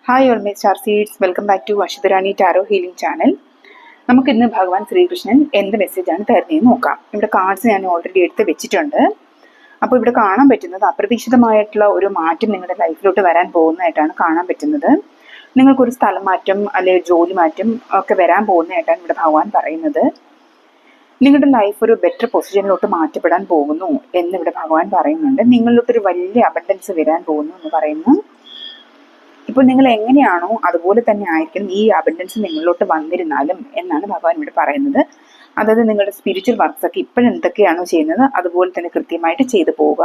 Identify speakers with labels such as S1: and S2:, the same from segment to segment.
S1: Hi all my star seeds, welcome back to Ashwatharani tarot healing channel. നമുക്കിന്ന് ഭഗവാൻ ശ്രീകൃഷ്ണൻ എന്ത് മെസ്സേജാണ് തരുന്നതെന്ന് നോക്കാം. ഇവിടെ കാർഡ്സ് ഞാൻ ഓൾറെഡി എടുത്ത് വെച്ചിട്ടുണ്ട്. അപ്പോൾ ഇവിടെ കാണാൻ പറ്റുന്നത് അപ്രതീക്ഷിതമായിട്ടുള്ള ഒരു മാറ്റം നിങ്ങളുടെ ലൈഫിലോട്ട് വരാൻ പോകുന്നതായിട്ടാണ് കാണാൻ പറ്റുന്നത്. നിങ്ങൾക്കൊരു സ്ഥലം മാറ്റം അല്ലെങ്കിൽ ജോലി മാറ്റം ഒക്കെ വരാൻ പോകുന്നതായിട്ടാണ് ഇവിടെ ഭഗവാൻ പറയുന്നത്. നിങ്ങളുടെ ലൈഫ് ഒരു ബെറ്റർ പൊസിഷനിലോട്ട് മാറ്റപ്പെടാൻ പോകുന്നു എന്നിവിടെ ഭഗവാൻ പറയുന്നുണ്ട്. നിങ്ങളിലോട്ടൊരു വലിയ അബണ്ടൻസ് വരാൻ പോകുന്നു എന്ന് പറയുന്നു. ഇപ്പോൾ നിങ്ങൾ എങ്ങനെയാണോ അതുപോലെ തന്നെ ആയിരിക്കും ഈ അബണ്ടൻസ് നിങ്ങളിലോട്ട് വന്നിരുന്നാലും എന്നാണ് ഭഗവാൻ ഇവിടെ പറയുന്നത്. അതായത് നിങ്ങളുടെ സ്പിരിച്വൽ വർക്ക്സ് ഒക്കെ ഇപ്പോഴെന്തൊക്കെയാണോ ചെയ്യുന്നത് അതുപോലെ തന്നെ കൃത്യമായിട്ട് ചെയ്തു പോവുക.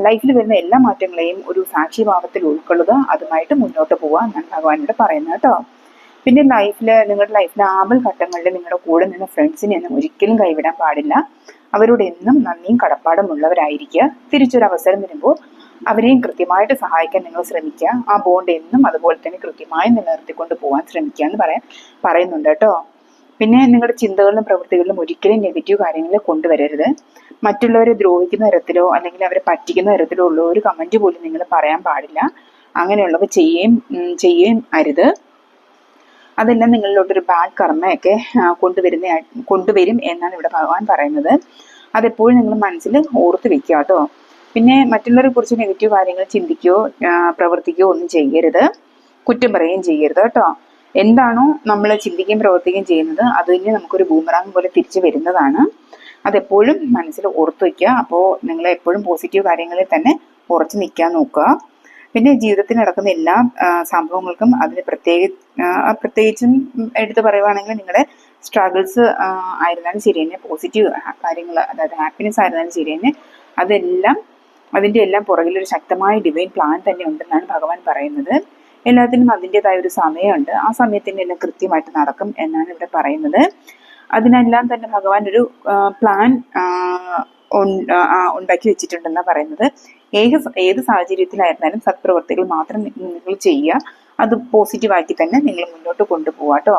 S1: ലൈഫിൽ വരുന്ന എല്ലാ മാറ്റങ്ങളെയും ഒരു സാക്ഷിഭാവത്തിൽ ഉൾക്കൊള്ളുക, അതുമായിട്ട് മുന്നോട്ട് പോവുക എന്നാണ് ഭഗവാൻ ഇവിടെ പറയുന്നത് കേട്ടോ. പിന്നെ നിങ്ങളുടെ ലൈഫിലെ ആപൽ ഘട്ടങ്ങളിൽ നിങ്ങളുടെ കൂടെ നിന്ന് ഫ്രണ്ട്സിനെയൊന്നും ഒരിക്കലും കൈവിടാൻ പാടില്ല. അവരോട് എന്നും നന്ദിയും കടപ്പാടും ഉള്ളവരായിരിക്കുക. തിരിച്ചൊരു അവസരം വരുമ്പോൾ അവരെയും കൃത്യമായിട്ട് സഹായിക്കാൻ നിങ്ങൾ ശ്രമിക്കുക. ആ ബോണ്ട് എന്നും അതുപോലെ തന്നെ കൃത്യമായി നിലനിർത്തിക്കൊണ്ട് പോകാൻ ശ്രമിക്കുക എന്ന് പറയുന്നുണ്ട് കേട്ടോ. പിന്നെ നിങ്ങളുടെ ചിന്തകളിലും പ്രവൃത്തികളിലും ഒരിക്കലും നെഗറ്റീവ് കാര്യങ്ങൾ കൊണ്ടുവരരുത്. മറ്റുള്ളവരെ ദ്രോഹിക്കുന്ന തരത്തിലോ അല്ലെങ്കിൽ അവരെ പറ്റിക്കുന്ന തരത്തിലോ ഉള്ള ഒരു കമന്റ് പോലും നിങ്ങൾ പറയാൻ പാടില്ല. അങ്ങനെയുള്ളവ ചെയ്യുകയും അരുത്. അതെല്ലാം നിങ്ങളിലോട്ടൊരു ബാഡ് കർമ്മയൊക്കെ കൊണ്ടുവരും എന്നാണ് ഇവിടെ ഭഗവാൻ പറയുന്നത്. അതെപ്പോഴും നിങ്ങൾ മനസ്സിൽ ഓർത്ത് വെക്കുക കേട്ടോ. പിന്നെ മറ്റുള്ളവരെ കുറിച്ച് നെഗറ്റീവ് കാര്യങ്ങൾ ചിന്തിക്കുകയോ പ്രവർത്തിക്കുകയോ ഒന്നും ചെയ്യരുത്. കുറ്റം പറയുകയും ചെയ്യരുത് കേട്ടോ. എന്താണോ നമ്മൾ ചിന്തിക്കുകയും പ്രവർത്തിക്കുകയും ചെയ്യുന്നത് അത് തന്നെ നമുക്കൊരു ബൂമറാങ് പോലെ തിരിച്ചു വരുന്നതാണ്. അതെപ്പോഴും മനസ്സിൽ ഓർത്ത് വയ്ക്കുക. അപ്പോൾ നിങ്ങൾ എപ്പോഴും പോസിറ്റീവ് കാര്യങ്ങളിൽ തന്നെ ഉറച്ചു നിൽക്കാൻ നോക്കുക. പിന്നെ ജീവിതത്തിൽ നടക്കുന്ന എല്ലാ സംഭവങ്ങൾക്കും അതിന് പ്രത്യേകിച്ചും എടുത്ത് പറയുവാണെങ്കിൽ നിങ്ങളുടെ സ്ട്രഗിൾസ് ആയിരുന്നാലും ശരി തന്നെ, പോസിറ്റീവ് കാര്യങ്ങൾ അതായത് ഹാപ്പിനെസ് ആയിരുന്നാലും ശരി തന്നെ, അതിൻ്റെ എല്ലാം പുറകിലൊരു ശക്തമായ ഡിവൈൻ പ്ലാൻ തന്നെ ഉണ്ടെന്നാണ് ഭഗവാൻ പറയുന്നത്. എല്ലാത്തിനും അതിൻ്റെതായ ഒരു സമയമുണ്ട്. ആ സമയത്തിന് എല്ലാം കൃത്യമായിട്ട് നടക്കും എന്നാണ് ഇവിടെ പറയുന്നത്. അതിനെല്ലാം തന്നെ ഭഗവാൻ ഒരു പ്ലാൻ ഉണ്ടാക്കി വെച്ചിട്ടുണ്ടെന്നാണ് പറയുന്നത്. ഏത് സാഹചര്യത്തിലായിരുന്നാലും സത്പ്രവർത്തികൾ മാത്രം നിങ്ങൾ ചെയ്യുക. അത് പോസിറ്റീവാക്കി തന്നെ നിങ്ങൾ മുന്നോട്ട് കൊണ്ടുപോകാട്ടോ.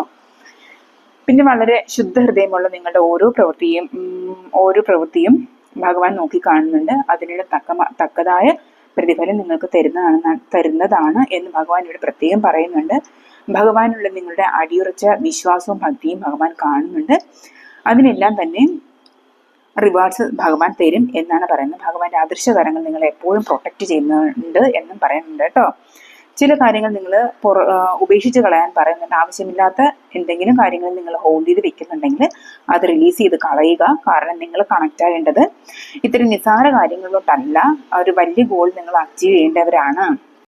S1: പിന്നെ വളരെ ശുദ്ധ ഹൃദയമുള്ള നിങ്ങളുടെ ഓരോ പ്രവൃത്തിയും ഭഗവാൻ നോക്കി കാണുന്നുണ്ട്. അതിനുള്ള തക്കതായ പ്രതിഫലം നിങ്ങൾക്ക് തരുന്നതാണ് എന്ന് ഭഗവാൻ ഇവിടെ പ്രത്യേകം പറയുന്നുണ്ട്. ഭഗവാനുള്ള നിങ്ങളുടെ അടിയുറച്ച വിശ്വാസവും ഭക്തിയും ഭഗവാൻ കാണുന്നുണ്ട്. അതിനെല്ലാം തന്നെ റിവാർഡ്സ് ഭഗവാൻ തരും എന്നാണ് പറയുന്നത്. ഭഗവാന്റെ അദൃശ്യകരങ്ങൾ നിങ്ങളെ എപ്പോഴും പ്രൊട്ടക്റ്റ് ചെയ്യുന്നുണ്ട് എന്നും പറയുന്നുണ്ട് കേട്ടോ. ചില കാര്യങ്ങൾ നിങ്ങൾ ഉപേക്ഷിച്ച് കളയാൻ പറയുന്നുണ്ട്. ആവശ്യമില്ലാത്ത എന്തെങ്കിലും കാര്യങ്ങൾ നിങ്ങൾ ഹോൾഡ് ചെയ്ത് വെക്കുന്നുണ്ടെങ്കിൽ അത് റിലീസ് ചെയ്ത് കളയുക. കാരണം നിങ്ങൾ കണക്റ്റ് ആകേണ്ടത് ഇത്തരം നിസ്സാര കാര്യങ്ങളിലോട്ടല്ല, ഒരു വലിയ ഗോൾ നിങ്ങൾ അച്ചീവ് ചെയ്യേണ്ടവരാണ്.